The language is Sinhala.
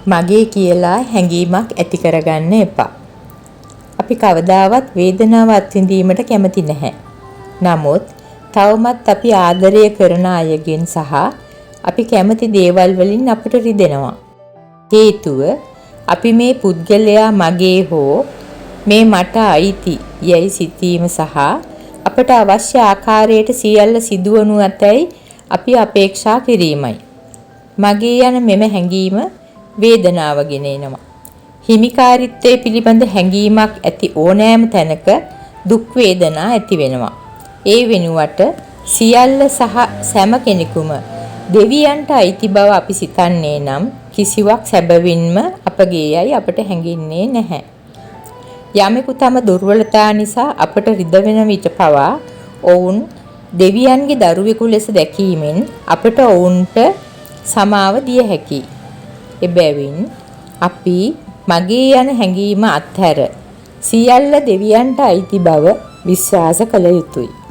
මගේ කියලා හැඟීමක් ඇති කරගන්න එපා. අපි කවදාවත් වේදනාව අත්විඳීමට කැමති නැහැ. නමුත් තවමත් අපි ආදරය කරන අයගෙන් සහ අපි කැමති දේවල් වලින් අපට රිදෙනවා. හේතුව අපි මේ පුද්ගලයා මගේ හෝ මේ මට අයිති යයි සිතීම සහ අපට අවශ්‍ය ආකාරයට සියල්ල සිදුවනු ඇතැයි අපි අපේක්ෂා කිරීමයි. මගේ යන මෙම හැඟීම වේදනාව ගෙන එනවා. හිමිකාරීත්වයේ පිළිබඳ හැඟීමක් ඇති ඕනෑම තැනක දුක් වේදනා ඇති වෙනවා. ඒ වෙනුවට සියල්ල සහ සෑම කෙනෙකුම දෙවියන්ට අයිති බව අපි සිතන්නේ නම් කිසිවක් සැබවින්ම අපගේ යයි අපට හැඟෙන්නේ නැහැ. යමෙකු තම දුර්වලතා නිසා අපට රිදවෙන විට පවා ඔවුන් දෙවියන්ගේ දරුවෙකු ලෙස දැකීමෙන් අපට ඔවුන්ට සමාව දිය හැකියි. එබැවින් අපි මගේ යන හැඟීම අත්හැර සියල්ල දෙවියන්ට අයිති බව විශ්වාස කළ යුතුයි.